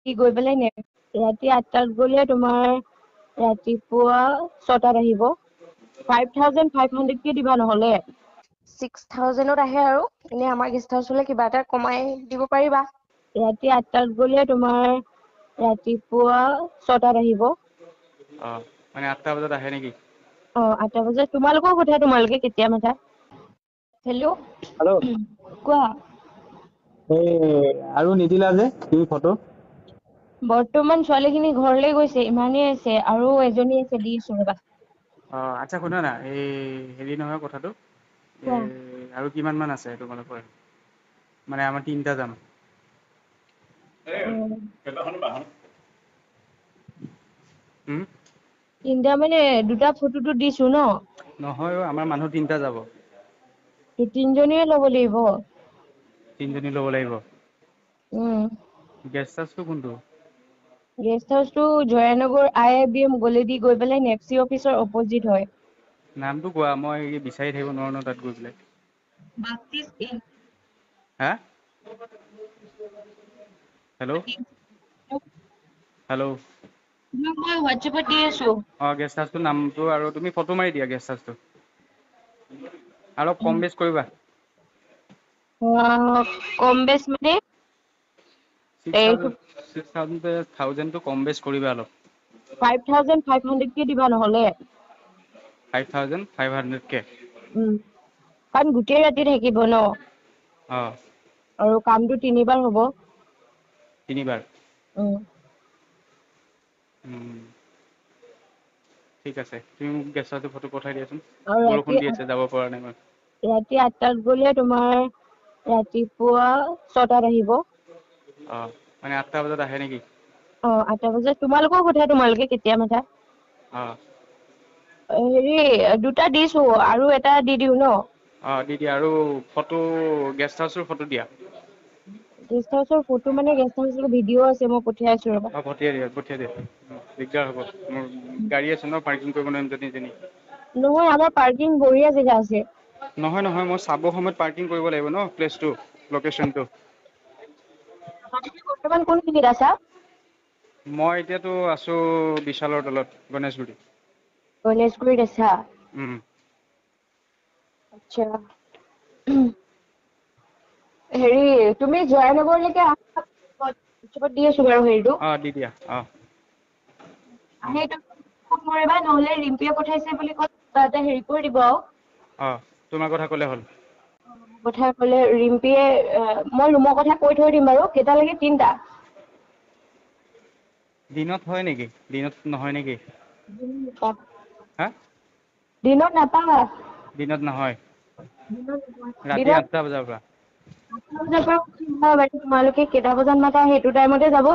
গৈ পেলাই ৰাতি 8টাত গ'লে তোমাৰ ৰাতিপুৱা 6টাত আহিব। 5,500 কে দিবা নহ'লে 6,000ত আহে আৰু এনে আমাৰ গেষ্ট হাউচলে কিবা এটা কমাই দিব পাৰিবা। ৰাতি 8টাত গ'লে তোমাৰ ৰাতিপুৱা 6টাত আহিব। মানে 8টা বজাত আহে নেকি? 8টা বজাত তোমালোকৰ কথা, তোমালোকে কেতিয়া মাতা। হেল্ল' হেল্ল' কোৱা। আৰু নিদিলা যে তুমি ফটো? বৰ্তমান ছোৱালীখিনি ঘৰলৈ গৈছে, ইমানেই আছে আৰু এজনী আছে, দি আছো ৰবা। আচ্ছা শুনা না, এই হেৰি নহয় কথাটো, কোৱা। আৰু কিমান মান আছে তোমালোকৰ? মানে আমাৰ 3টা যাম। হুম? 3টা মানে 2টা ফটোটো দিছো ন। নহয় আমাৰ মানুহ 3টা যাব। 3জনীয়ে ল'ব লাগিব। 3জনী ল'ব লাগিব। গেষ্ট হাউচটো কোনটো? গেষ্ট হাউচটো জয়ানগৰ IIBM গলেদি গৈ পেলাই নেফচি অফিচৰ অপজিট হয়। নামটো কোৱা, মই বিচাৰি থাকিব নোৱাৰো ন তাত গৈ পেলাই। হা? হেল্ল'। হেল্ল'। মই হোৱাটছএপত দি আছো। গেষ্ট হাউচটোৰ নামটো আৰু তুমি ফটো মাৰি দিয়া গেষ্ট হাউচটো। অলপ কম বেছ কৰিবা। কম বেছ মানে? 6,000টো কম বেছ কৰিবা অলপ। 5,500 কে দিবা নহ'লে। 5,500 কে? কাৰণ গোটেই ৰাতি থাকিব ন। আৰু কামটো 3বাৰ হ'ব। 3বাৰ? ঠিক আছে, তুমি মোক গেষ্ট হাউচৰ ফটো পঠাই দিয়াচোন। আৰু বৰষুণ দি আছে, যাব পৰা নাই মই। ৰাতি 8টাত গ'লে তোমাৰ ৰাতিপুৱা 6টাত আহিব। মানে 8টা বজাত আহে নেকি? 8টা বজাত তোমালোকৰ কথা, তোমালোকে কেতিয়া মাতা। হেৰি 2টা দিছো, আৰু এটা দি দিওঁ ন? দি দিয়া, আৰু ফটো গেষ্ট হাউচৰ ফটো দিয়া। গেষ্ট হাউচৰ ফটো মানে গেষ্ট হাউচৰ ভিডিঅ' আছে, মই পঠিয়াই আছো ৰবা। পঠিয়াই দিয়া, দিগদাৰ হ'ব, মোৰ গাড়ী আছে ন, পাৰ্কিং কৰিব নোৱাৰিম যেনি তেনি। নহয়, আমাৰ পাৰ্কিং বঢ়িয়া জেগা আছে। নহয়, মই চাব সময়ত পাৰ্কিং কৰিব লাগিব ন, প্লেচটো, লোকেশ্যনটো। বৰ্তমান কোনখিনিত আছা? মই এতিয়াতো আছো বিশালৰ তলত, গণেশগুৰি। গণেশগুৰিত আছা? আচ্ছা। হেৰি, তুমি জয়ানগৰলৈকে আহা, হোৱাটছএপত দি আছো বাৰু হেৰিটো। দি দিয়া, সেইটো ফোন কৰিবা, নহ'লে ৰিম্পীয়ে পঠাইছে বুলি কৈ কিবা এটা হেৰি কৰি দিব আৰু। তোমাৰ কথা ক'লে হ'ল। কথা ক'লে ৰিম্পীয়ে, মই ৰুমৰ কথা কৈ থৈ দিম বাৰু, কেইটালৈকে? 3টা? দিনত হয় নেকি? দিনত নহয় নেকি? হা? দিনত নাপাবা। দিনত নহয়, ৰাতি দিনত 8টা বজাৰ পৰা। 8টা বজাৰ পৰা তোমালোকে কেইটা বজাত মাতা, সেইটো টাইমতে যাব,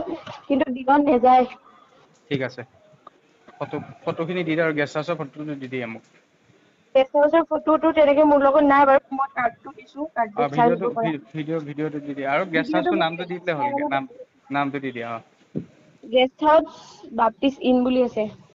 কিন্তু দিনত নেযায়। ঠিক আছে, ফটোখিনি দি দিয়া, আৰু গেষ্ট হাউচৰ ফটোটো দি দিয়া মোক। গেষ্ট হাউচৰ ফটোটো তেনেকে মোৰ লগত নাই বাৰু, মই কাৰ্ডটো দিছো। কাৰ্ডটোত চাই ল'ব পাৰা। ভিডিঅ'টো দি দিয়া, আৰু গেষ্ট ভিডিঅ'টো হাউচৰ মই নামটো দি দিলে হ'ল, নামটো দি দিয়া। গেষ্ট হাউচ বাপ্তিচ ইন বুলি আছে।